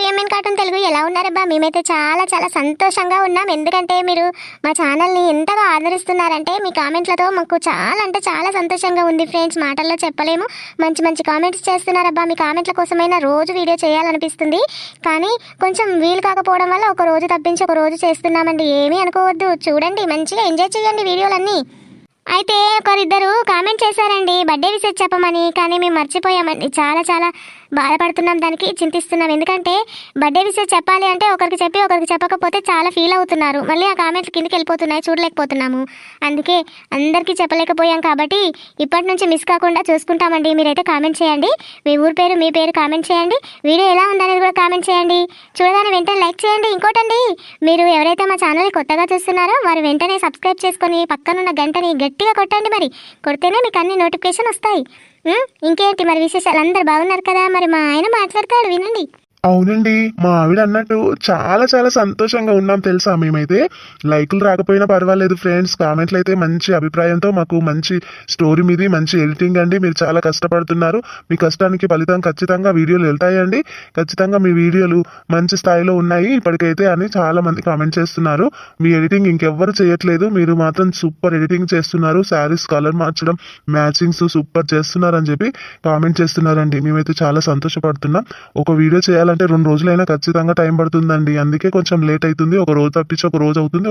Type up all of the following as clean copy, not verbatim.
MN cartoon Telugu ఎలా ఉన్నారబ్బా? మేమైతే చాలా చాలా సంతోషంగా ఉన్నాం. ఎందుకంటే మీరు మా ఛానల్ని ఎంతగా ఆదరిస్తున్నారంటే మీ కామెంట్లతో మాకు చాలా అంటే చాలా సంతోషంగా ఉంది ఫ్రెండ్స్. మాటల్లో చెప్పలేము. మంచి మంచి కామెంట్స్ చేస్తున్నారబ్బా. మీ కామెంట్ల కోసమైనా రోజు వీడియో చేయాలనిపిస్తుంది, కానీ కొంచెం వీలు కాకపోవడం వల్ల ఒక రోజు తప్పించి ఒక రోజు చేస్తున్నామండి. ఏమీ అనుకోవద్దు, చూడండి, మంచిగా ఎంజాయ్ చేయండి వీడియోలన్నీ. అయితే ఒకరిద్దరు కామెంట్ చేశారండి బర్త్డే విషెస్ చెప్పమని, కానీ మేము మర్చిపోయామండి. చాలా చాలా బాధపడుతున్నాం, దానికి చింతిస్తున్నాం. ఎందుకంటే బర్త్డే విషెస్ చెప్పాలి అంటే ఒకరికి చెప్పి ఒకరికి చెప్పకపోతే చాలా ఫీల్ అవుతున్నారు. మళ్ళీ ఆ కామెంట్లు కిందకి వెళ్ళిపోతున్నాయి, చూడలేకపోతున్నాము. అందుకే అందరికీ చెప్పలేకపోయాం కాబట్టి ఇప్పటి నుంచి మిస్ కాకుండా చూసుకుంటామండి. మీరైతే కామెంట్ చేయండి, మీ ఊరు పేరు మీ పేరు కామెంట్ చేయండి, వీడియో ఎలా ఉందనేది కూడా కామెంట్ చేయండి. చూడగానే వెంటనే లైక్ చేయండి. ఇంకోటండి, మీరు ఎవరైతే మా ఛానల్ని కొత్తగా చూస్తున్నారో వారు వెంటనే సబ్స్క్రైబ్ చేసుకొని పక్కనున్న గంటని గట్టిగా కొట్టండి. మరి కొడితేనే మీకు అన్ని నోటిఫికేషన్ వస్తాయి. ఇంకేంటి మరి విశేషాలు? అందరు బాగున్నారు కదా? మరి మా ఆయన మాట్లాడతాడు, వినండి. అవునండి, మా ఆవిడ అన్నట్టు చాలా చాలా సంతోషంగా ఉన్నాం తెలుసా. మేమైతే లైకులు రాకపోయినా పర్వాలేదు ఫ్రెండ్స్, కామెంట్లు అయితే మంచి అభిప్రాయంతో మాకు మంచి స్టోరీ మీది మంచి ఎడిటింగ్ అండి. మీరు చాలా కష్టపడుతున్నారు, మీ కష్టానికి ఫలితం ఖచ్చితంగా వీడియోలు వెళ్తాయండి. ఖచ్చితంగా మీ వీడియోలు మంచి స్థాయిలో ఉన్నాయి ఇప్పటికైతే అని చాలా మంది కామెంట్ చేస్తున్నారు. మీ ఎడిటింగ్ ఇంకెవ్వరు చేయట్లేదు, మీరు మాత్రం సూపర్ ఎడిటింగ్ చేస్తున్నారు. శారీస్ కలర్ మార్చడం, మ్యాచింగ్స్ సూపర్ చేస్తున్నారు అని చెప్పి కామెంట్ చేస్తున్నారండి. మేమైతే చాలా సంతోషపడుతున్నాం. ఒక వీడియో చేయాలంటే 2 రోజులైనా ఖచ్చితంగా టైం పడుతుందండి. అందుకే కొంచెం లేట్ అవుతుంది. ఒక రోజు తప్పించి ఒక రోజు అవుతుంది,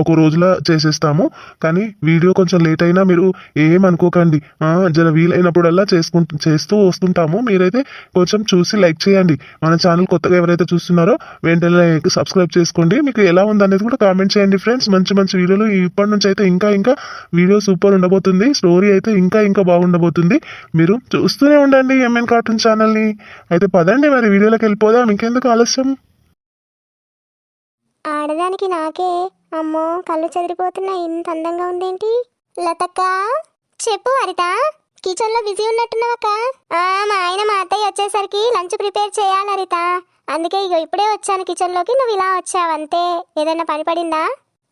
ఒక రోజులో చేసేస్తాము. కానీ వీడియో కొంచెం లేట్ అయినా మీరు ఏమనుకోకండి. జర వీలైనప్పుడల్లా చేస్తూ వస్తుంటాము. మీరైతే కొంచెం చూసి లైక్ చేయండి. మన ఛానల్ కొత్తగా ఎవరైతే చూస్తున్నారో వెంటనే సబ్స్క్రైబ్ చేసుకోండి. మీకు ఎలా ఉందనేది కూడా కామెంట్ చేయండి ఫ్రెండ్స్. మంచి మంచి వీడియోలు ఇప్పటి నుంచి అయితే ఇంకా వీడియో సూపర్ ఉండబోతుంది. స్టోరీ అయితే ఇంకా బాగుండబోతుంది. మీరు చూస్తూనే ఉండండి ఎంఎన్ కార్టూన్ ఛానల్ని. అయితే పదండి మరి వీడియోలోకి వెళ్ళిపోదాం, ఇంకెందుకు ఆలస్యం. ఆడదానికి నాకే అమ్మో కళ్ళు చెదిరిపోతున్నాయి, ఇంత అందంగా ఉందేంటి? లతక్క, చెప్పు హరిత. కిచెన్ లో బిజీ ఉన్నట్టున్నావక్క? మా ఆయన మా అత్తయ్య వచ్చేసరికి లంచ్ ప్రిపేర్ చేయాలి హరిత, అందుకే ఇగో ఇప్పుడే వచ్చాను కిచెన్ లోకి. నువ్వు ఇలా వచ్చావంతే, ఏదైనా పని పడిందా?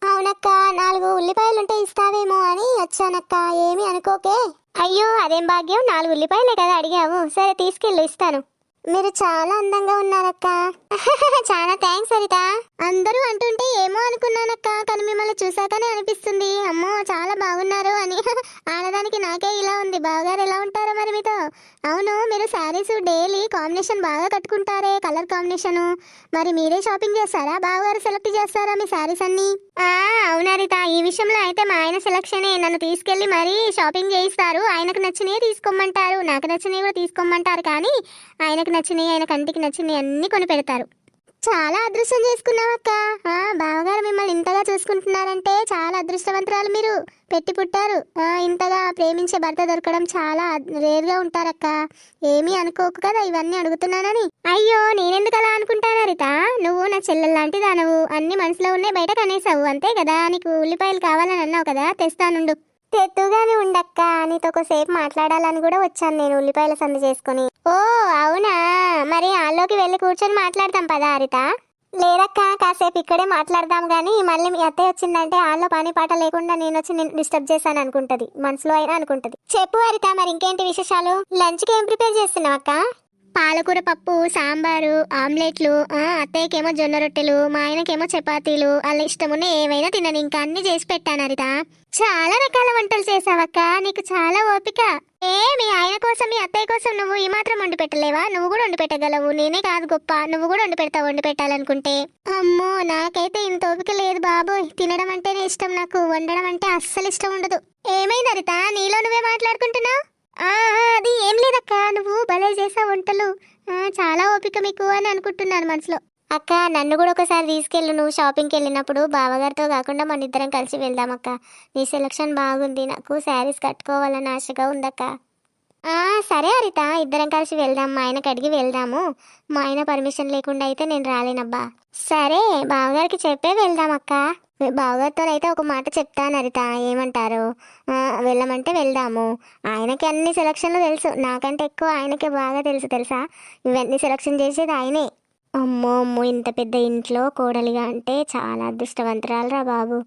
అవునక్క, 4 ఉల్లిపాయలుంటే ఇస్తావేమో అని వచ్చానక్క, ఏమీ అనుకోకే. అయ్యో అదేం భాగ్యం, 4 ఉల్లిపాయలే కదా అడిగావు. సరే తీసుకెళ్ళు, ఇస్తాను. మీరు చాలా అందంగా ఉన్నారక్క. చాలా థ్యాంక్స్ హరిత. అందరూ అంటుంటే ఏమో అనుకున్నానక్క, కానీ మిమ్మల్ని చూసాకనే అనిపిస్తుంది అమ్మో చాలా బాగున్నారు అని. ఆడదానికి నాకే ఇలా ఉంది, బావగారు ఎలా ఉంటారో మరి మీతో? అవును, మీరు శారీస్ డైలీ కాంబినేషన్ బాగా కట్టుకుంటారే, కలర్ కాంబినేషన్. మరి మీరే షాపింగ్ చేస్తారా, బావగారు సెలెక్ట్ చేస్తారా మీ శారీస్ అన్ని? అవును హరిత, ఈ విషయంలో అయితే మా ఆయన సెలక్షనే. నన్ను తీసుకెళ్లి మరీ షాపింగ్ చేయిస్తారు. ఆయనకు నచ్చినవి తీసుకోమంటారు, నాకు నచ్చినవి కూడా తీసుకోమంటారు. కానీ ఆయనకు నచ్చినవి, ఆయన కంటికి నచ్చినవి అన్ని కొని పెడతారు. చాలా అదృష్టం చేసుకున్నావక్క. బావగారు మిమ్మల్ని ఇంతగా చూసుకుంటున్నారంటే చాలా అదృష్టవంతురాలు మీరు. పెట్టి పుట్టారు. ఇంతగా ప్రేమించే భర్త దొరకడం చాలా రేర్గా ఉంటారక్క. ఏమీ అనుకోకు కదా ఇవన్నీ అడుగుతున్నానని. అయ్యో నేనెందుకు అలా అనుకుంటాను హరిత, నువ్వు నా చెల్లెలు లాంటి దానవు. అన్ని మనసులో ఉన్నాయి బయట కనేసావు అంతే కదా. నీకు ఉల్లిపాయలు కావాలని అన్నావు కదా, తెస్తానుండు. తెత్తుగానే ఉండక్క, నీతో ఒకసేపు మాట్లాడాలని కూడా వచ్చాను నేను, ఉల్లిపాయల సందు చేసుకుని. ఓ అవునా, మరి హాల్లోకి వెళ్ళి కూర్చొని మాట్లాడదాం పదా హరిత? లేదక్క, కాసేపు ఇక్కడే మాట్లాడదాం గానీ మళ్ళీ మీ అత్తయ్య వచ్చిందంటే హాల్లో పని పాట లేకుండా నేను వచ్చి నేను డిస్టర్బ్ చేశాను అనుకుంటది, మనసులో అయినా అనుకుంటది. చెప్పు హరిత, మరి ఇంకేంటి విశేషాలు? లంచ్కి ఏం ప్రిపేర్ చేస్తున్నావు అక్క? పాలకూర పప్పు, సాంబారు, ఆమ్లెట్లు. అత్తయ్యకేమో జొన్న రొట్టెలు, మా ఆయనకేమో చపాతీలు. అలా ఇష్టమున్న ఏవైనా తినని, ఇంకా అన్ని చేసి పెట్టాను హరిత. చాలా రకాల వంటలు చేసావక్క, నీకు చాలా ఓపిక. మీ ఆయన కోసం మీ అత్తయ్య కోసం నువ్వు ఈ మాత్రం వండి పెట్టలేవా? నువ్వు కూడా వండి పెట్టగలవు, నేనే కాదు గొప్ప, నువ్వు కూడా వండి పెడతావు వండి పెట్టాలనుకుంటే. అమ్మో నాకైతే ఇంత ఓపిక లేదు బాబోయ్. తినడం అంటేనే ఇష్టం నాకు, వండడం అంటే అస్సలు ఇష్టం ఉండదు. ఏమైంది హరిత, నీలో నువ్వే మాట్లాడుకుంటున్నావు? అది ఏం లేదక్క, నువ్వు భలే చేసావు వంటలు, చాలా ఓపిక మీకు అని అనుకుంటున్నాను మనసులో. అక్క నన్ను కూడా ఒకసారి తీసుకెళ్ళు, నువ్వు షాపింగ్కి వెళ్ళినప్పుడు. బావగారితో కాకుండా మన ఇద్దరం కలిసి వెళ్దాం అక్క. నీ సెలక్షన్ బాగుంది, నాకు శారీస్ కట్టుకోవాలని ఆశగా ఉందక్క. సరే హరిత, ఇద్దరం కలిసి వెళ్దాం. మా ఆయనకు అడిగి వెళ్దాము. మా ఆయన పర్మిషన్ లేకుండా అయితే నేను రాలేనబ్బా. సరే బావగారికి చెప్పే వెళ్దాం అక్క. బావగారితో అయితే ఒక మాట చెప్తాను హరిత, ఏమంటారు? వెళ్ళమంటే వెళ్దాము. ఆయనకి అన్ని సెలక్షన్లు తెలుసు, నాకంటే ఎక్కువ ఆయనకే బాగా తెలుసా. ఇవన్నీ సెలక్షన్ చేసేది ఆయనే. అమ్మో ఇంత పెద్ద ఇంట్లో కోడలిగా అంటే చాలా అదృష్టవంతురాలురా బాబు.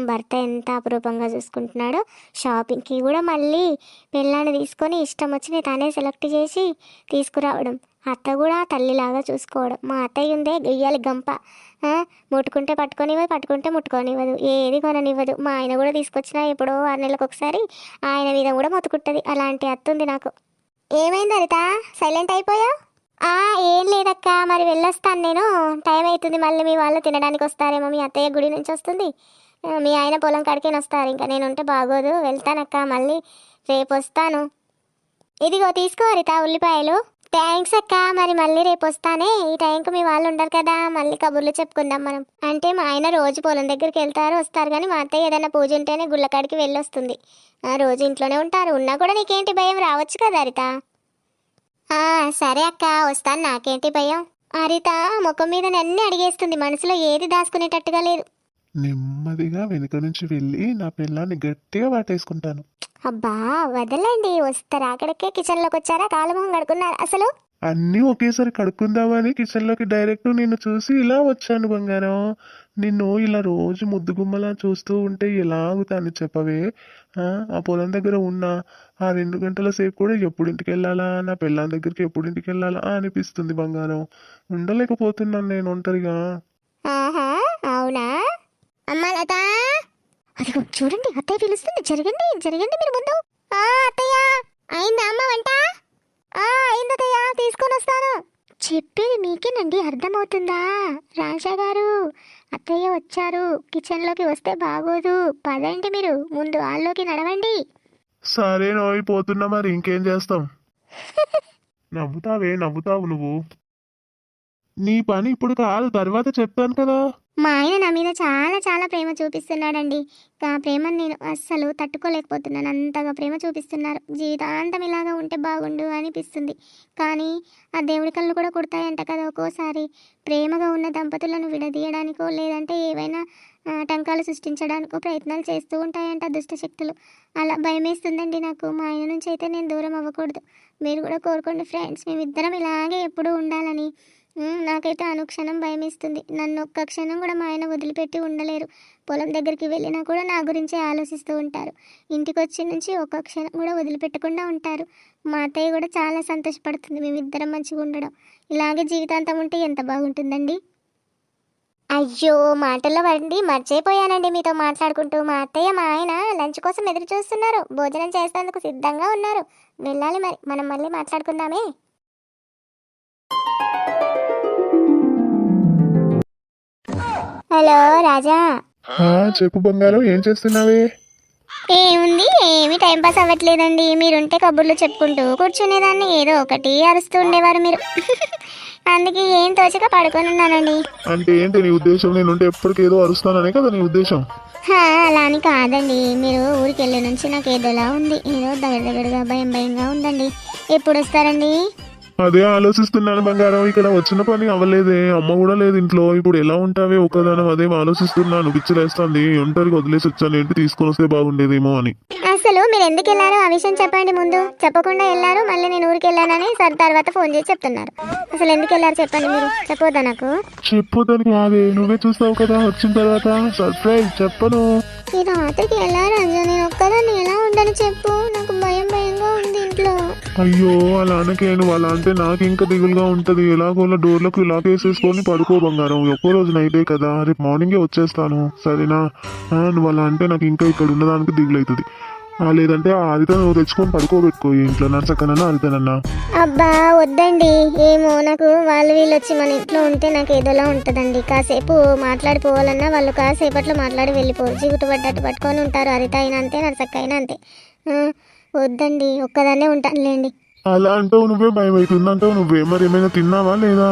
భర్త ఎంత అపురూపంగా చూసుకుంటున్నాడో. షాపింగ్కి కూడా మళ్ళీ పిల్లాన్ని తీసుకొని ఇష్టం వచ్చిన తనే సెలెక్ట్ చేసి తీసుకురావడం. అత్త కూడా తల్లిలాగా చూసుకోవడం. మా అత్తయ్య ఉందే గెయ్యాలి గంప. ముట్టుకుంటే పట్టుకొనివ్వదు, పట్టుకుంటే ముట్టుకొనివ్వదు, ఏది కొననివ్వదు. మా ఆయన కూడా తీసుకొచ్చినా ఎప్పుడో 6 నెలలకు ఒకసారి ఆయన మీద కూడా మొత్తుకుంటుంది. అలాంటి అత్త ఉంది నాకు. ఏమైంది హరిత, సైలెంట్ అయిపోయా? ఏం లేదక్క, మరి వెళ్ళొస్తాను నేను. టైం అవుతుంది, మళ్ళీ మీ వాళ్ళు తినడానికి వస్తారేమో. మీ అత్తయ్య గుడి నుంచి వస్తుంది, మీ ఆయన పొలం కాడికేనా వస్తారు. ఇంకా నేను ఉంటే బాగోదు, వెళ్తానక్క, మళ్ళీ రేపు వస్తాను. ఇదిగో తీసుకో హరిత ఉల్లిపాయలు. థ్యాంక్స్ అక్క, మరి మళ్ళీ రేపు వస్తానే. ఈ టైంకి మీ వాళ్ళు ఉండరు కదా, మళ్ళీ కబుర్లు చెప్పుకుందాం మనం. అంటే మా ఆయన రోజు పొలం దగ్గరికి వెళ్తారు వస్తారు, కానీ మా అత్తయ్య ఏదైనా పూజ ఉంటేనే గుళ్ళకాడికి వెళ్ళొస్తుంది. రోజు ఇంట్లోనే ఉంటారు. ఉన్నా కూడా నీకేంటి భయం, రావచ్చు కదా హరిత. సరే అక్క, వస్తాను, నాకేంటి భయం. హరిత ముఖం మీద అన్నీ అడిగేస్తుంది, మనసులో ఏది దాచుకునేటట్టుగా లేదు. నెమ్మదిగా వెనుక నుంచి వెళ్ళి నా పిల్లాన్ని గట్టిగా వాటేసుకుంటాను. అబ్బా వదలండి, వస్తారా? అక్కడికే కిచెన్లోకి వచ్చారా? కాలు మొహం కడుక్కున్నారా అసలు? అన్నీ ఒకేసారి కడుక్కుందామని కిచెన్లోకి డైరెక్ట్ నిన్ను చూసి ఇలా వచ్చాను బంగారం. నిన్ను ఇలా రోజు ముద్దు గుమ్మలా చూస్తూ ఉంటే ఎలా ఆగుతాను చెప్పవే? ఆ పొలం దగ్గర ఉన్న ఆ 2 గంటల సేపు కూడా ఎప్పుడు ఇంటికి వెళ్ళాలా, నా పిల్లాని దగ్గరికి ఎప్పుడు ఇంటికి వెళ్ళాలా అనిపిస్తుంది బంగారం. ఉండలేకపోతున్నాను నేను ఒంటరిగా. ఆహా అవునా? అమ్మా లత, అదిగో చూడండి అత్తయ్య పిలుస్తుంది. జరగండి జరగండి మీరు ముందు. అత్తయ్య అయిందా అమ్మ వంట? అయింది అత్తయ్య, తీసుకొని వస్తాను. చెప్పేది మీకేనండి, అర్థమవుతుందా? రాజా గారు అత్తయ్య వచ్చారు, కిచెన్లోకి వస్తే బాగోదు. పదండి మీరు ముందు, హాల్లోకి నడవండి. సరే నవ్విపోతున్నా, మరి ఇంకేం చేస్తాం. నవ్వుతావు నువ్వు. నీ పని ఇప్పుడు కాదు, తర్వాత చెప్తాను కదా. మా ఆయన నా మీద చాలా చాలా ప్రేమ చూపిస్తున్నాడండి. ఆ ప్రేమను నేను అస్సలు తట్టుకోలేకపోతున్నాను. అంతగా ప్రేమ చూపిస్తున్నారు. జీవితాంతం ఇలాగా ఉంటే బాగుండు అనిపిస్తుంది. కానీ ఆ దేవుడి కళ్ళు కూడా కుడతాయంట కదా ఒక్కోసారి. ప్రేమగా ఉన్న దంపతులను విడదీయడానికో లేదంటే ఏవైనా ఆటంకాలు సృష్టించడానికో ప్రయత్నాలు చేస్తూ ఉంటాయంట దుష్టశక్తులు. అలా భయమేస్తుందండి నాకు. మా ఆయన నుంచి అయితే నేను దూరం అవ్వకూడదు. మీరు కూడా కోరుకోండి ఫ్రెండ్స్, మేమిద్దరం ఇలాగే ఎప్పుడూ ఉండాలని. నాకైతే అనుక్షణం భయమేస్తుంది. నన్ను ఒక్క క్షణం కూడా మా ఆయన వదిలిపెట్టి ఉండలేరు. పొలం దగ్గరికి వెళ్ళినా కూడా నా గురించే ఆలోచిస్తూ ఉంటారు. ఇంటికి వచ్చి నుంచి ఒక్క క్షణం కూడా వదిలిపెట్టకుండా ఉంటారు. మా అత్తయ్య కూడా చాలా సంతోషపడుతుంది మేమిద్దరం మంచిగా ఉండడం. ఇలాగే జీవితాంతం ఉంటే ఎంత బాగుంటుందండి. అయ్యో మాటల్లో పడి మర్చిపోయానండి మీతో మాట్లాడుకుంటూ. మా అత్తయ్య మా ఆయన లంచ్ కోసం ఎదురు చూస్తున్నారు, భోజనం చేసేందుకు సిద్ధంగా ఉన్నారు. వెళ్ళాలి మరి, మనం మళ్ళీ మాట్లాడుకుందామే. హలో రాజా. చెప్పు బంగారం, ఏం చేస్తున్నావే? ఏముంది, ఏమి టైంపాస్ అవ్వట్లేదండి. మీరుంటే కబుర్లు చెప్పుకుంటూ కూర్చునేదాన్ని, ఏదో ఒకటి అరుస్తూ ఉండేవారు మీరు. అందుకే ఏం తోచక పడుకొని ఉన్నానండి. అంటే ఏంటి నీ ఉద్దేశం? నేనుంటే ఎప్పటికేదో అరుస్తాననే కదా నీ ఉద్దేశం? అలా అని కాదండి, మీరు ఊరికి వెళ్ళే నుంచి నాకు ఏదోలా ఉంది. ఏదో దగ్గరగా భయంగా ఉందండి. ఎప్పుడు వస్తారండి? అదే ఆలోచిస్తున్నాను బంగారం. ఇక్కడ వచ్చిన పని అవ్వలేదే, అమ్మ కూడా లేదు ఇంట్లో. ఇప్పుడు ఎలా ఉంటావే ఒకదానం, అదేం ఆలోచిస్తున్నాను. పిచ్చిలేస్తుంది. ఒంటరికి వదిలేసి వచ్చాను, ఏంటి తీసుకొని వస్తే బాగుండేదేమో అని. అసలు మీరు ఎందుకు వెళ్ళారో ఆ విషయం చెప్పండి ముందు. చెప్పకుండా వెళ్ళారు, మళ్ళీ నేను ఊరికి వెళ్ళానని తర్వాత ఫోన్ చేసి చెప్తున్నారు. అసలు ఎందుకు వెళ్ళారు చెప్పండి మీరు. చెప్పొద్దా నాకు? చెప్పొద్దని కాదే, నువ్వే చూస్తావు కదా వచ్చిన తర్వాత. సర్ప్రైజ్ చెప్పను. ఈ రాత్రికి ఎలా రాజా? నేను ఒక్కదాన్ని ఎలా ఉండని చెప్పు. నాకు భయంగా ఉంది ఇంట్లో. అయ్యో అలా అనకే, నువ్వు అలా అంటే నాకు ఇంకా దిగులుగా ఉంటది. ఎలాగోలా డోర్లకు ఇలా వేసేసుకొని పడుకో బంగారం. ఒక్కో రోజు నైటే కదా, రేపు మార్నింగే వచ్చేస్తాను సరేనా? నువ్వు అలా అంటే నాకు ఇంకా ఇక్కడ ఉన్నదానికి దిగులు అవుతుంది. లేదంటే ఆ హరిత నువ్వు తెచ్చుకొని పడుకోబెట్టుకో ఇంట్లో, నచ్చకనన్నా హరితనన్నా. అబ్బా వద్దండి, ఏమో నాకు వాళ్ళు వీళ్ళు వచ్చి మన ఇంట్లో ఉంటే నాకు ఏదోలా ఉంటుందండి. కాసేపు మాట్లాడిపోవాలన్నా వాళ్ళు కాసేపట్లో మాట్లాడి వెళ్ళిపోరు. జిగుటు పడ్డట్టు పట్టుకొని ఉంటారు. హరిత అయినా అంతే, నరసక్క అయినా అంతే. వద్దండి, ఒక్కదాన్నే ఉంటానులేండి. అలా అంటావు నువ్వే, భయం అవుతుందంటావు నువ్వే. మరి ఏమైనా తిన్నావా లేదా?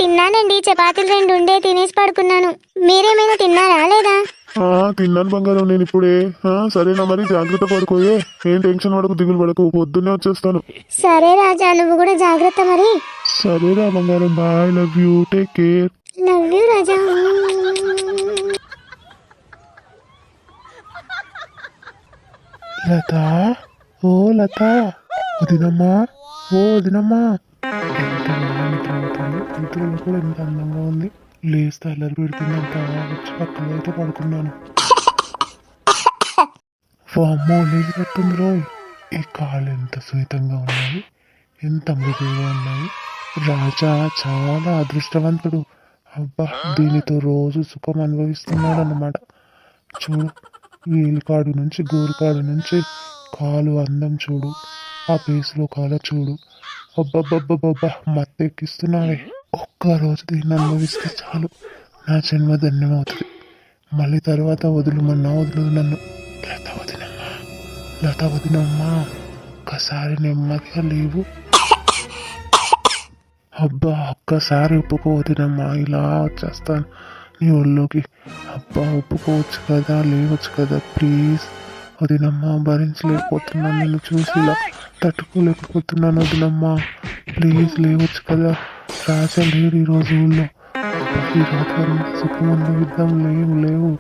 తిన్నానండి, చపాతీలు 2 ఉండే తినేసి పడుకున్నాను. మీరేమైనా తిన్నారా లేదా? తిన్నాను బంగారం నేను ఇప్పుడే. సరేనా మరి, జాగ్రత్త పడుకోయే. ఏం టెన్షన్ పడకు, దిగులు పడకు, పొద్దున్నే వచ్చేస్తాను. సరే రాజా, నువ్వు కూడా జాగ్రత్త మరి. సరేరా బంగారం, bye, love you, take care. Love you Raja. Latha, ఓ లత, వదినమ్మా, ఓ వదినమ్మా. ఇంట్లో కూడా ఎంత అందంగా ఉంది. లేస్తే అల్లరి పెడుతుందంట. వచ్చి పక్కన అయితే పడుకున్నాను. అమ్మో లేచినట్టుంది రోయ్. ఈ కాళ్ళు ఎంత సున్నితంగా ఉన్నాయి, ఎంత మృదువుగా ఉన్నాయి. రాజా చాలా అదృష్టవంతుడు. అబ్బా, దీనితో రోజు సుఖం అనుభవిస్తున్నాడు అన్నమాట. చూడు, వేలికాడు నుంచి గోరుకాడు నుంచి కాలు అందం చూడు, ఆ పేసులో కాల చూడు. అబ్బబ్బబ్బబ్బబ్బా, మత్తెక్కిస్తున్నావే. ఒక్కరోజు దీన్ని అనుభవిస్తే చాలు, నా జన్మ ధన్యమవుతుంది. మళ్ళీ తర్వాత వదులుమన్నా వదులు నన్ను. లత వదినమ్మా, లత వదినమ్మా, ఒక్కసారి నెమ్మదిగా లేవు. అబ్బా, ఒక్కసారి ఒప్పుకోవద్దునమ్మా, ఇలా వచ్చేస్తాను నీ ఒళ్ళోకి. అబ్బా, ఒప్పుకోవచ్చు కదా, లేవచ్చు కదా, ప్లీజ్ వదినమ్మా. భరించలేకపోతున్నాను, నిన్ను చూసి ఇలా తట్టుకోలేకపోతున్నాను వదినమ్మా. ప్లీజ్ లేవచ్చు కదా. రాజా లేడు ఈరోజు ఊళ్ళో. ఈ రాత్రి సుఖం అనుభవిద్దాం. లేవు.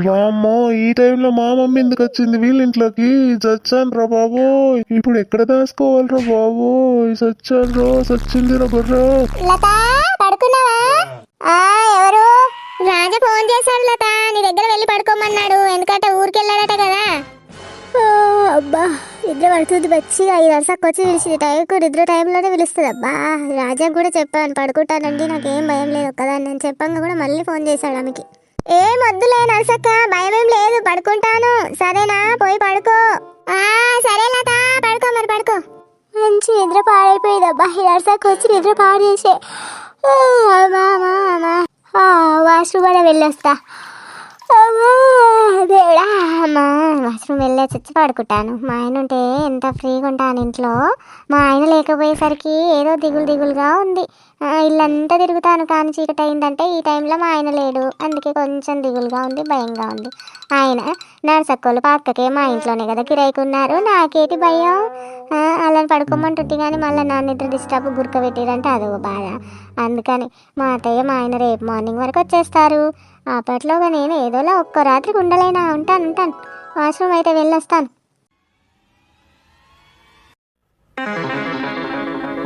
వామ్మో, ఈ టైంలో మా మమ్మీ ఎందుకు వచ్చింది వీళ్ళింట్లోకి? చచ్చాను రా బాబు, ఇప్పుడు ఎక్కడ దాచుకోవాలరా బాబు? చచ్చాను రో, చచ్చింది రా బుర్రా. పడుకున్నావా? ఎవరు? రాజా ఫోన్ చేశాడు లత, నీ దగ్గర వెళ్ళి పడుకోమన్నాడు, ఎందుకంటే ఊరికి వెళ్ళాడట కదా. అబ్బా, నిద్ర పడుతుంది బచ్చిగా. 5 అరసకు వచ్చి పిలిచింది. టైంకు నిద్ర టైంలోనే పిలుస్తుంది. అబ్బా, రాజాకు కూడా చెప్పాను పడుకుంటానండి, నాకేం భయం లేదు ఒక్కదాన్ని అని చెప్పంగా కూడా మళ్ళీ ఫోన్ చేశాడు ఆమెకి. ఏం వద్దులే నర్సక్క, భయం ఏం లేదు, పడుకుంటాను సరేనా, పోయి పడుకో. సరే లత, పడుకో మరి, పడుకో. మంచి నిద్ర పాడైపోయింది. అబ్బా, ఈ నర్సక్క వచ్చి నిద్ర పాడు చేసే. వాష్రూమ్ కూడా వెళ్ళొస్తా. దేవుడా, అమ్మా, వాష్రూమ్ వెళ్ళేసి వచ్చి పడుకుంటాను. మా ఆయన ఉంటే ఎంత ఫ్రీగా ఉంటాను ఇంట్లో. మా ఆయన లేకపోయేసరికి ఏదో దిగులుగా ఉంది. ఇల్లంతా తిరుగుతాను, కానీ చీకటి అయిందంటే ఈ టైంలో మా ఆయన లేడు, అందుకే కొంచెం దిగులుగా ఉంది, భయంగా ఉంది. ఆయన నర్సక్కోళ్ళు పక్కకే మా ఇంట్లోనే కదా కిరాయికున్నారు, నాకేటి భయం. అలా పడుకోమంటుంది కానీ మళ్ళీ నా నిద్ర డిస్టర్బ్ గురక పెట్టిరంటే అదో బాధ. అందుకని మా అత్తయ్య మా ఆయన రేపు మార్నింగ్ వరకు వచ్చేస్తారు. అప్పట్లోగా నేను ఏదోలా ఒక్క రాత్రికి ఉండలేనా. ఉంటాను, వాష్రూమ్ అయితే వెళ్ళొస్తాను.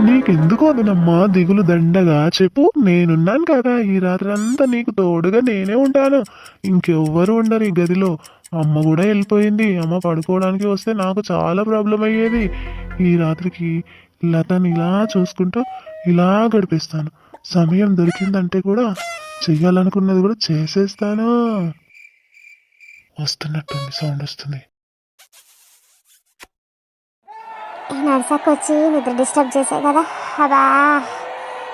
నీకెందుకు వదినమ్మా దిగులు దండగా? చెప్పు, నేనున్నాను కదా, ఈ రాత్రి అంతా నీకు తోడుగా నేనే ఉంటాను. ఇంకెవ్వరు ఉండరు ఈ గదిలో. అమ్మ కూడా వెళ్ళిపోయింది. అమ్మ పడుకోవడానికి వస్తే నాకు చాలా ప్రాబ్లం అయ్యేది. ఈ రాత్రికి లతని ఇలా చూసుకుంటూ ఇలా గడిపిస్తాను. సమయం దొరికిందంటే కూడా చెయ్యాలనుకున్నది కూడా చేసేస్తాను. వస్తున్నట్టుంది, సౌండ్ వస్తుంది. ఈ నర్సకు వచ్చి నిద్ర డిస్టర్బ్ చేసాయి కదా. అబ్బా,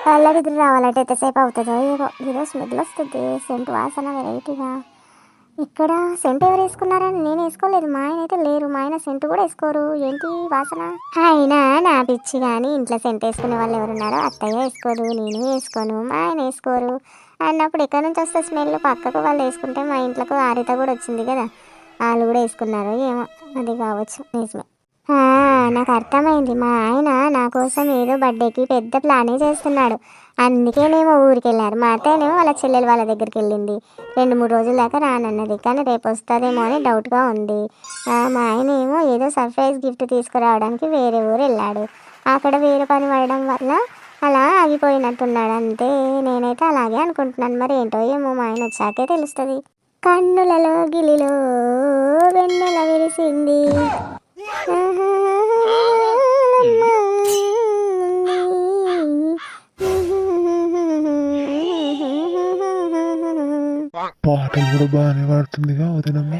వాళ్ళ నిద్ర రావాలంటే ఎంతసేపు అవుతుందో ఏమో. ఏదో స్మెల్ వస్తుంది, సెంట్ వాసన వెరైటీగా. ఇక్కడ సెంట్ ఎవరు వేసుకున్నారని నేను వేసుకోలేదు, మా ఆయన అయితే లేరు, మా ఆయన సెంటు కూడా వేసుకోరు. ఏంటి వాసన? అయినా నా పిచ్చి కానీ ఇంట్లో సెంట్ వేసుకునే వాళ్ళు ఎవరున్నారో? అత్తయ్య వేసుకోరు, నేను వేసుకోను, మా ఆయన వేసుకోరు అన్నప్పుడు ఎక్కడి నుంచి వస్తే స్మెల్? పక్కకు వాళ్ళు వేసుకుంటే మా ఇంట్లోకి ఆరిత కూడా వచ్చింది కదా, వాళ్ళు కూడా వేసుకున్నారు ఏమో, అది కావచ్చు, నిజమే. నాకు అర్థమైంది, మా ఆయన నా కోసం ఏదో బర్త్డేకి పెద్ద ప్లానే చేస్తున్నాడు, అందుకేనేమో ఊరికి వెళ్ళారు. మా అత్తయ్యనేమో వాళ్ళ చెల్లెలు వాళ్ళ దగ్గరికి వెళ్ళింది, 2-3 రోజుల దాకా రానన్నది, కానీ రేపు వస్తుందేమో అని డౌట్గా ఉంది. మా ఆయన ఏమో ఏదో సర్ప్రైజ్ గిఫ్ట్ తీసుకురావడానికి వేరే ఊరు వెళ్ళాడు, అక్కడ వేరే పని పడడం వల్ల అలా ఆగిపోయినట్టున్నాడు అంతే. నేనైతే అలాగే అనుకుంటున్నాను, మరి ఏంటో ఏమో, మా ఆయన వచ్చాకే తెలుస్తుంది. కన్నులలో గిలిలో వెన్నెల విరిసింది, పాటలు కూడా బాగానే పాడుతుందిగా వదినమ్మ.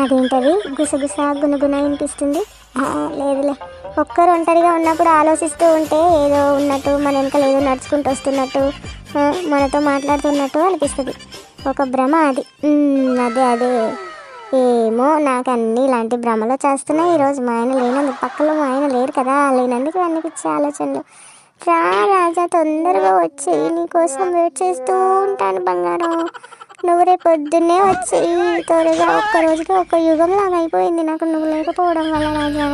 అదేంటది గుసగుస గునగున వినిపిస్తుంది? లేదులే, ఒక్కరు ఒంటరిగా ఉన్నప్పుడు ఆలోచిస్తూ ఉంటే ఏదో ఉన్నట్టు, మన వెనకాల ఏదో నడుచుకుంటూ వస్తున్నట్టు, మనతో మాట్లాడుతున్నట్టు అనిపిస్తుంది. ఒక భ్రమ అది. అదే ఏమో, నాకు అన్నీ ఇలాంటి భ్రమలో చేస్తున్నాయి. ఈరోజు మా ఆయన లేనందుకు, పక్కలో మా ఆయన లేరు కదా, లేనందుకు అనిపించే ఆలోచనలు. రాజా, తొందరగా వచ్చి నీకోసం వెయిట్ చేస్తూ ఉంటాను బంగారం. నువ్వు రేపు పొద్దున్నే వచ్చి త్వరగా. ఒక్క రోజుకి ఒక యుగం లాగా అయిపోయింది నాకు నువ్వు లేకపోవడం వల్ల రాజా.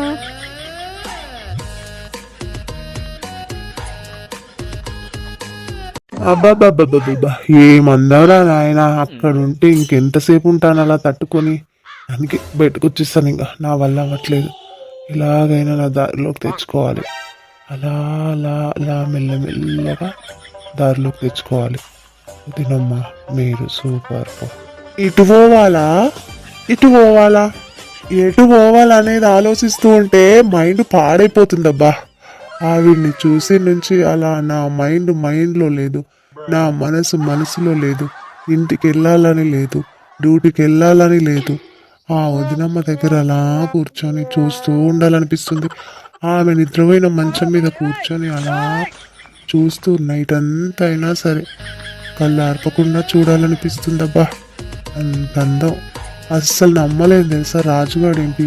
అబ్బాబ్బాబ్బాబ్బా, ఏమందరా నాయన, అక్కడ ఉంటే ఇంకెంతసేపు ఉంటాను అలా తట్టుకొని. అందుకే బయటకు వచ్చేస్తాను, ఇంకా నా వల్ల అవ్వట్లేదు. ఇలాగైనా నా దారిలోకి తెచ్చుకోవాలి, అలా అలా అలా మెల్లమెల్లగా దారిలోకి తెచ్చుకోవాలి. తినమ్మా, మీరు సూపర్. ఇటు పోవాలా ఎటు పోవాలా అనేది ఆలోచిస్తూ ఉంటే మైండ్ పాడైపోతుందబ్బా. ఆవిడ్ని చూసి నుంచి అలా నా మైండ్లో లేదు, నా మనసులో లేదు. ఇంటికి వెళ్ళాలని లేదు, డ్యూటీకి వెళ్ళాలని లేదు. ఆ వదినమ్మ దగ్గర అలా కూర్చొని చూస్తూ ఉండాలనిపిస్తుంది. ఆమె నిద్రపోయిన మంచం మీద కూర్చొని అలా చూస్తూ నైట్ అంతా అయినా సరే కళ్ళు ఆర్పకుండా చూడాలనిపిస్తుందబ్బా. అంత అందం అస్సలు నమ్మలేదు తెలుసా. రాజుగాడు ఏంటి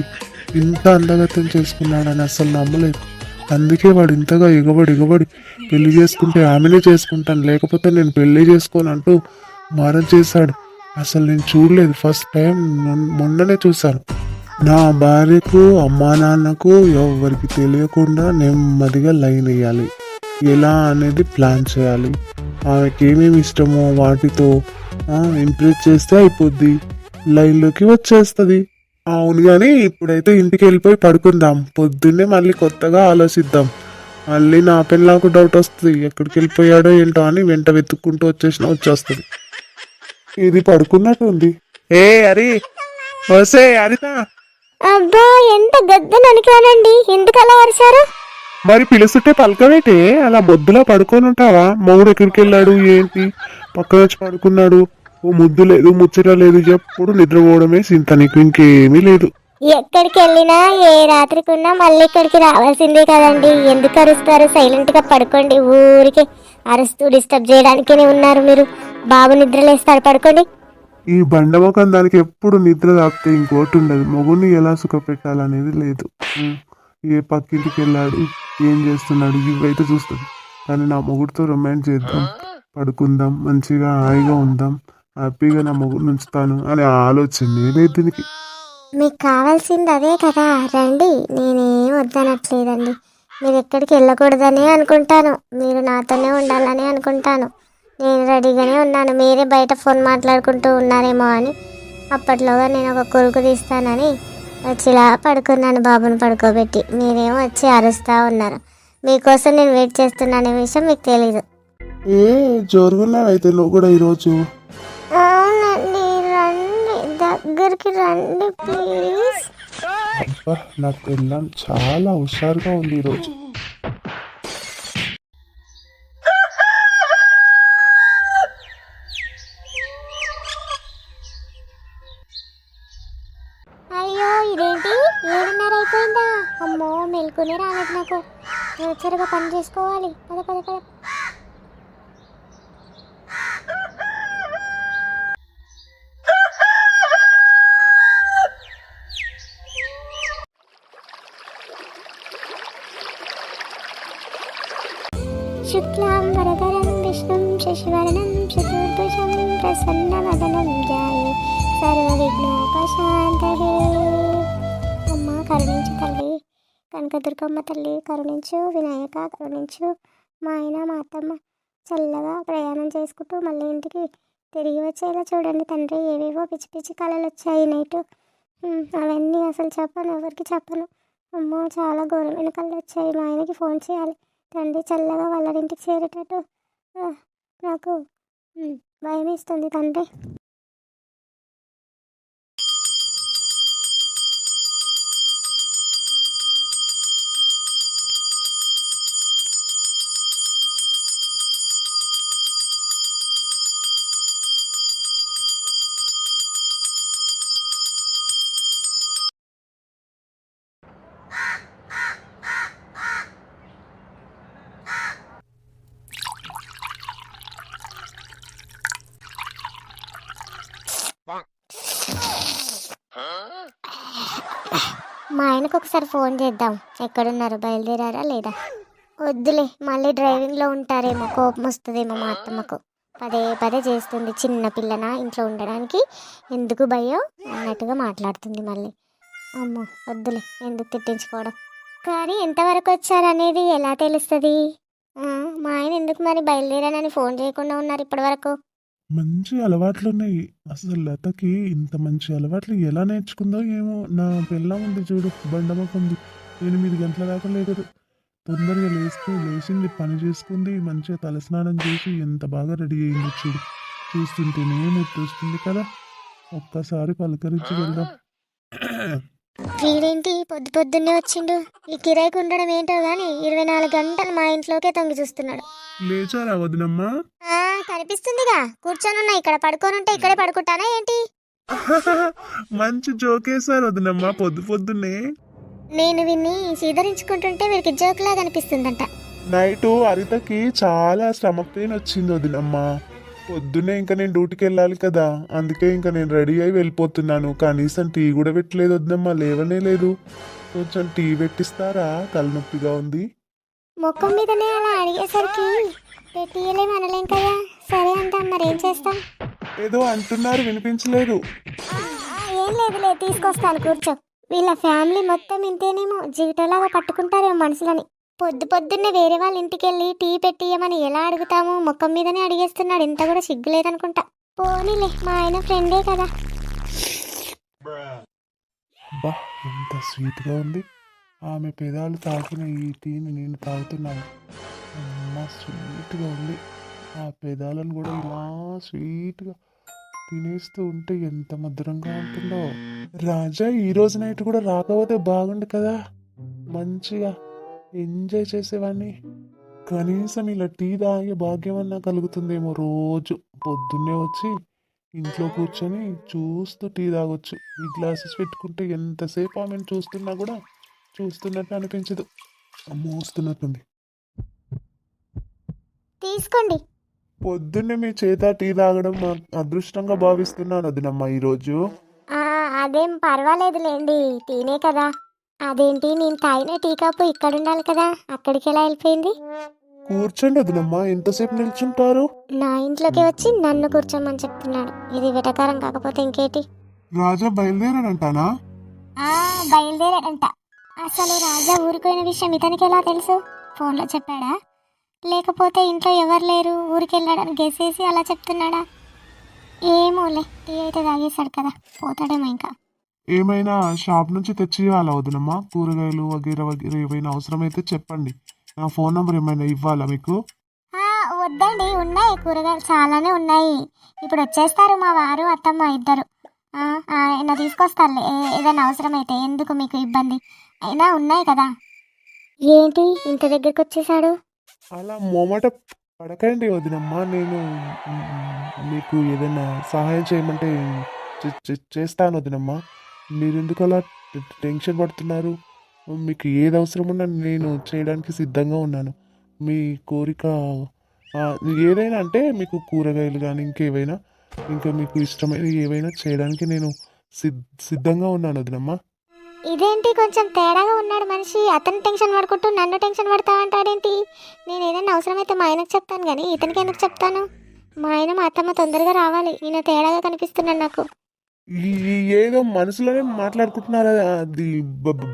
ఇంత అందగత్యం చేసుకున్నాడని అస్సలు నమ్మలేదు. అందుకే వాడు ఇంతగా ఎగబడి పెళ్లి చేసుకుంటే ఆమెనే చేసుకుంటాను, లేకపోతే నేను పెళ్లి చేసుకోను అంటూ మారం చేశాడు. అసలు నేను చూడలేదు, ఫస్ట్ టైం మొన్ననే చూశాను. నా భార్యకు అమ్మా నాన్నకు ఎవరికి తెలియకుండా నెమ్మదిగా లైన్ వేయాలి, ఎలా అనేది ప్లాన్ చేయాలి, ఆమెకి ఏమేమి ఇష్టమో వాటితో ఇంప్రెస్ చేస్తే అయిపోద్ది, లైన్లోకి వచ్చేస్తుంది. అవును కానీ ఇప్పుడైతే ఇంటికి వెళ్ళిపోయి పడుకుందాం, పొద్దున్నే మళ్ళీ కొత్తగా ఆలోచిద్దాం. మళ్ళీ నా పెళ్ళాకు డౌట్ వస్తుంది, ఎక్కడికి వెళ్ళిపోయాడో ఏంటో అని వెంట వెతుక్కుంటూ వచ్చేస్తుంది. ఇది పడుకున్నట్టు ఉంది. ఏ అరి వసే అరితా, అబ్బా ఎంత గద్దె అనుకోనండి, ఎందుకు అలా అరిచారు? మరి పిలుస్తుంటే పలకవేటే, అలా బొద్దులా పడుకొని ఉంటావా? మొగుడు ఎక్కడికి వెళ్ళాడు ఏంటి, పక్కన వచ్చి పడుకున్నాడు, ఓ ముద్దు లేదు ముచ్చట లేదు, ఎప్పుడు నిద్రపోవడమే చింత, నీకు ఇంకేమీ లేదు. ఎక్కడికి వెళ్ళినా ఏ రాత్రికున్నా మళ్ళీ ఇక్కడికి రావాల్సిందే కదండి, ఎందుకు అరుస్తారు? సైలెంట్ గా పడుకోండి, ఊరికే అరుస్తూ డిస్టర్బ్ చేయడానికే ఉన్నారు మీరు. బాబు నిద్రలేస్తాడు, పడుకోండి. ఈ బండమొఖం దానికి ఎప్పుడు నిద్ర తాపితే ఇంకోటి ఉండదు, మొగుడిని ఎలా సుఖపెట్టాలనేది లేదు. ఏ పక్కింటికి వెళ్ళాడు, ఏం చేస్తున్నాడు, ఇవైతే చూస్తుంది. కానీ నా మొగుడితో రొమాన్స్ చేద్దాం, పడుకుందాం, మంచిగా హాయిగా ఉందాం, హ్యాపీగా నా మొగుడిని ఉంచుతాను అనే ఆలోచన లేదు దీనికి. మీకు కావాల్సింది అదే కదా, రండి, నేనేం వద్దనట్లేదండి. మీరు ఎక్కడికి వెళ్ళకూడదనే అనుకుంటాను, మీరు నాతోనే ఉండాలని అనుకుంటాను. నేను రెడీగానే ఉన్నాను, మీరే బయట ఫోన్ మాట్లాడుకుంటూ ఉన్నారేమో అని అప్పట్లోగా నేను ఒక కొరుకు తీస్తానని వచ్చిలా పడుకున్నాను బాబుని పడుకోబెట్టి. మీరేమో వచ్చి అరుస్తూ ఉన్నారు. మీకోసం నేను వెయిట్ చేస్తున్నాను, విషయం మీకు తెలీదు. ఏ జోరుగున్నావైతే నువ్వు కూడా ఈరోజు. అవునండి, రండి, దగ్గరికి రండి ప్లీజ్. అబ్బా నా పిల్లం చాలా హుషారుగా ఉంది ఈరోజు. అయ్యో ఇదేంటి 7:30 అయిపోయిందా? అమ్మో మెలుకునే రాలేదు నాకు, త్వరగా పని చేసుకోవాలి. పద పద పద. శుక్లాం వరదరం విష్ణుం శశివర్ణం చతుర్భుజం ప్రసన్నవదనం ధ్యాయే సర్వవిఘ్నోపశాంతయే. అమ్మ కరుణించు తల్లి, కనకదుర్గమ్మ తల్లి కరుణించు, వినాయక కరుణించు, మా ఆయన మా అత్తమ్మ చల్లగా ప్రయాణం చేసుకుంటూ మళ్ళీ ఇంటికి తిరిగి వచ్చేలా చూడండి తండ్రి. ఏవేవో పిచ్చి పిచ్చి కళలు వచ్చాయి నైటు, అవన్నీ అసలు చెప్పను, ఎవరికి చెప్పను. అమ్మో చాలా ఘోరమైన కళ్ళు వచ్చాయి. మా ఆయనకి ఫోన్ చేయాలి తండ్రి, చల్లగా వాళ్ళ ఇంటికి చేరేటట్టు. నాకు భయం ఇస్తుంది తండ్రి. మా ఆయనకు ఒకసారి ఫోన్ చేద్దాం, ఎక్కడున్నారు, బయలుదేరారా లేదా? వద్దులే, మళ్ళీ డ్రైవింగ్లో ఉంటారేమో, కోపం వస్తుందేమో మా అత్తమ్మకు. పదే పదే చేస్తుంది, చిన్న పిల్లనా ఇంట్లో ఉండడానికి, ఎందుకు భయం అన్నట్టుగా మాట్లాడుతుంది మళ్ళీ. అమ్మో వద్దులే, ఎందుకు తిట్టించుకోవడం. కానీ ఎంతవరకు వచ్చారనేది ఎలా తెలుస్తుంది? మా ఆయన ఎందుకు మరి బయలుదేరానని ఫోన్ చేయకుండా ఉన్నారు ఇప్పటివరకు? మంచి అలవాట్లు ఉన్నాయి. అసలు లతకి ఇంత మంచి అలవాట్లు ఎలా నేర్చుకుందో ఏమో. నా పిల్లం ఉంది చూడు, బండమకుంది, 8 గంటల దాకా లేదు. తొందరగా లేచింది, పని చేసుకుంది, మంచిగా తలస్నానం చేసి ఎంత బాగా రెడీ అయింది చూడు. చూస్తుంటేనే ముట్టొస్తుంది కదా. ఒక్కసారి పలకరించి వెళ్దాం. వీడేంటి పొద్దు పొద్దున్నే వచ్చిండు. ఈ కిరాయికి ఉండడం ఏంటో గాని 24 గంటలు మా ఇంట్లోకే తొంగి చూస్తున్నాడు. లేచారా వదినమ్మా? కనిపిస్తుందిగా, కూర్చొనున్నా. ఇక్కడ పడుకోనుంటే ఇక్కడే పడుకుంటానా ఏంటి? మంచి జోకేశారు వదినమ్మా పొద్దు పొద్దున్నే. నేను విన్ని సీదరించుకుంటుంటే వీడికి జోకులా కనిపిస్తుందంట. నైటు హరితకి చాలా స్టమక్ పెయిన్ వచ్చింది వదినమ్మా. పొద్దున్నే ఇంకా నేను డ్యూటీకి వెళ్ళాలి కదా, అందుకే ఇంకా నేను రెడీ అయి వెళ్ళిపోతున్నాను. కనీసం టీ కూడా పెట్టలేదు వద్దమ్మా, లేవనే లేదు. కొంచెం టీ పెట్టిస్తారా? తలనొప్పిగా ఉంది. ముఖం మీదనే అలా అడిగేసరికి పెట్టియలేం అనలేం కదా. సరే అంటాం, మరేం చేస్తాం. ఏదో అంటున్నారు, వినిపించలేదు. ఏం లేదులే, తీసుకొస్తాను కూర్చో. వీళ్ళ ఫ్యామిలీ మొత్తం ఇంతేనేమో, జీవితంలాగా పట్టుకుంటారేమో మనుషులని. పొద్దు పొద్దున్నే వేరే వాళ్ళ ఇంటికి వెళ్ళి టీ పెట్టియమని ఎలా అడుగుతాము? ముఖం మీదనే అడిగేస్తున్నాడు. ఇంత కూడా సిగ్గు లేదనుకుంటా. పోనీలే, మా ఆయన ఫ్రెండే కదా. బా, ఎంత స్వీట్గా ఉంది. ఆమె పెదాలు తాకిన ఈ టీని నేను తాగుతున్నాను. అమ్మ, స్వీట్గా ఉంది. ఆ పెదాలను కూడా ఇలా స్వీట్గా తినేస్తూ ఉంటే ఎంత మధురంగా ఉంటుందో. రాజా ఈ రోజు నైట్ కూడా రాకపోతే బాగుండు కదా, మంచిగా ఎంజాయ్ చేసేవాడిని. కనీసం ఇలా టీ తాగే భాగ్యం అన్నా కలుగుతుందేమో. రోజు పొద్దున్నే వచ్చి ఇంట్లో కూర్చొని చూస్తూ టీ తాగొచ్చు. ఈ గ్లాసెస్ పెట్టుకుంటే ఎంతసేపు ఆమెను చూస్తున్నా కూడా చూస్తున్నట్టు అనిపించదు. అమ్మ, వస్తున్నట్టుంది. తీసుకోండి. పొద్దున్నే మీ చేత టీ తాగడం మా అదృష్టంగా భావిస్తున్నాను వదినమ్మా ఈరోజు. అదేం పర్వాలేదులేండి, టీనే కదా. అదేంటి, నేను తాగిన టీ కప్పు ఇక్కడ ఉండాలి కదా, అక్కడికి ఎలా వెళ్ళిపోయింది? కూర్చోండి వదినమ్మా, ఎంతసేపు నిల్చుంటారు? నా ఇంట్లోకి వచ్చి నన్ను కూర్చోమని చెప్తున్నాడు. ఇది వెటకారం కాకపోతే ఇంకేటి? రాజా బయలుదేరాడంటానా? బయలుదేరాడంట. అసలు రాజా ఊరిపోయిన విషయం ఇతనికి ఎలా తెలుసు? ఫోన్లో చెప్పాడా, లేకపోతే ఇంట్లో ఎవరు లేరు ఊరికి వెళ్ళాడని గెసేసి అలా చెప్తున్నాడా? ఏమోలే, టీ అయితే తాగేశాడు కదా, పోతాడేమో ఇంకా. ఏమైనా షాప్ నుంచి తెచ్చి ఇవ్వాలా వదినమ్మా? కూరగాయలు వగేర వగేర ఏమైనా అవసరమైతే చెప్పండి. నా ఫోన్ నంబర్ ఏమైనా ఇవ్వాలా మీకు? వద్దండి, ఉన్నాయి కూరగాయలు చాలానే ఉన్నాయి. ఇప్పుడు వచ్చేస్తారు మా వారు అత్తమ్మ ఇద్దరు. ఆయన తీసుకొస్తారులే, ఏదైనా అవసరమైతే. ఎందుకు మీకు ఇబ్బంది? అయినా ఉన్నాయి కదా. ఏంటి ఇంత దగ్గరికి వచ్చేసాడు? అలా మొమట పడకండి వదినమ్మా. నేను మీకు ఏదైనా సహాయం చేయమంటే చేస్తాను వదినమ్మా. మీరు ఎందుకు అలా టెన్షన్ పడుతున్నారు? మీకు ఏది అవసరం ఉన్నా నేను చేయడానికి సిద్ధంగా ఉన్నాను. మీ కోరిక ఏదైనా అంటే మీకు కూరగాయలు కానీ ఇంకేవైనా, ఇంకా మీకు ఇష్టమైన ఏవైనా చేయడానికి నేను సిద్ధంగా ఉన్నాను వదినమ్మా. ఇదేంటి కొంచెం తేడాగా ఉన్నాడు మనిషి. అతను టెన్షన్ పడుకుంటూ నన్ను టెన్షన్ పడతావంటాడేంటి? నేను ఏదైనా అవసరమైతే మా ఆయనకు చెప్తాను కానీ ఇతనికి ఎందుకు చెప్తాను? మా ఆయన మా అత్తమ్మ తొందరగా రావాలి. ఈయన తేడాగా కనిపిస్తున్నాడు నాకు. ఏదో మనసులోనే మాట్లాడుకుంటున్నారా? అది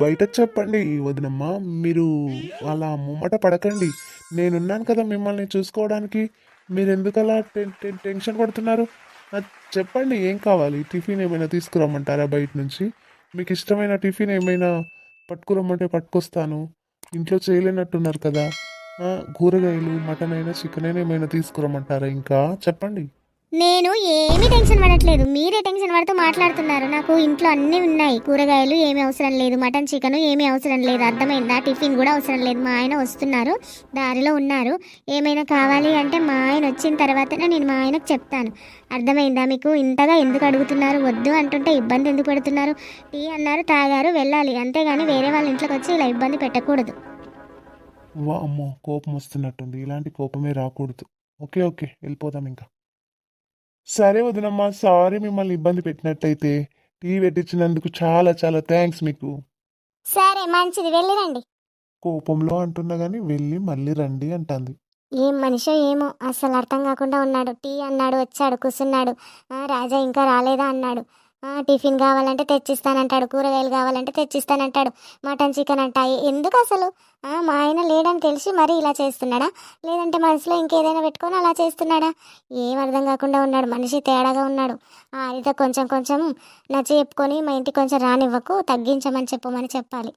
బయట చెప్పండి వదినమ్మా. మీరు అలా ముమ్మట పడకండి. నేనున్నాను కదా మిమ్మల్ని చూసుకోవడానికి. మీరు ఎందుకు అలా టెన్షన్ పడుతున్నారు? చెప్పండి, ఏం కావాలి? టిఫిన్ ఏమైనా తీసుకురమ్మంటారా బయట నుంచి? మీకు ఇష్టమైన టిఫిన్ ఏమైనా పట్టుకురమ్మంటే పట్టుకొస్తాను. ఇంట్లో చేయలేనట్టున్నారు కదా. కూరగాయలు, మటన్ అయినా చికెన్ అయినా ఏమైనా తీసుకురమ్మంటారా? ఇంకా చెప్పండి. నేను ఏమీ టెన్షన్ పడట్లేదు, మీరే టెన్షన్ పడుతూ మాట్లాడుతున్నారు. నాకు ఇంట్లో అన్నీ ఉన్నాయి. కూరగాయలు ఏమీ అవసరం లేదు, మటన్ చికెన్ ఏమీ అవసరం లేదు, అర్థమైందా? టిఫిన్ కూడా అవసరం లేదు. మా ఆయన వస్తున్నారు, దారిలో ఉన్నారు. ఏమైనా కావాలి అంటే మా ఆయన వచ్చిన తర్వాతనే నేను మా ఆయనకు చెప్తాను. అర్థమైందా మీకు? ఇంతగా ఎందుకు అడుగుతున్నారు? వద్దు అంటుంటే ఇబ్బంది ఎందుకు పెడుతున్నారు? టీ అన్నారు, తాగారు, వెళ్ళాలి. అంతేగాని వేరే వాళ్ళ ఇంట్లోకి వచ్చి ఇలా ఇబ్బంది పెట్టకూడదు. అమ్మో, కోపం వస్తున్నట్టుంది. ఇలాంటి కోపమే రాకూడదు. ఓకే ఓకే, వెళ్ళిపోదాం ఇంకా. సరే వదినమ్మా, సారీ మిమ్మల్ని ఇబ్బంది పెట్టినట్టయితే. టీ పెట్టించినందుకు చాలా చాలా థ్యాంక్స్ మీకు. సరే మంచిది, వెళ్ళిరండి. కోపంలో అంటున్నా కానీ వెళ్ళి మళ్ళీ రండి అంటుంది. ఏం మనిషో ఏమో, అస్సలు అర్థం కాకుండా ఉన్నాడు. టీ అన్నాడు, వచ్చాడు, కూర్చున్నాడు. రాజా ఇంకా రాలేదా అన్నాడు. టిఫిన్ కావాలంటే తెచ్చిస్తానంటాడు, కూరగాయలు కావాలంటే తెచ్చిస్తానంటాడు, మటన్ చికెన్ అంటాయి. ఎందుకు అసలు? మా ఆయన లేడని తెలిసి మరీ ఇలా చేస్తున్నాడా, లేదంటే మనసులో ఇంకేదైనా పెట్టుకొని అలా చేస్తున్నాడా? ఏం అర్థం కాకుండా ఉన్నాడు మనిషి, తేడాగా ఉన్నాడు. అయితే కొంచెం కొంచెం నచ్చ చెప్పుకొని మా ఇంటికి కొంచెం రానివ్వకు, తగ్గించమని చెప్పమని చెప్పాలి.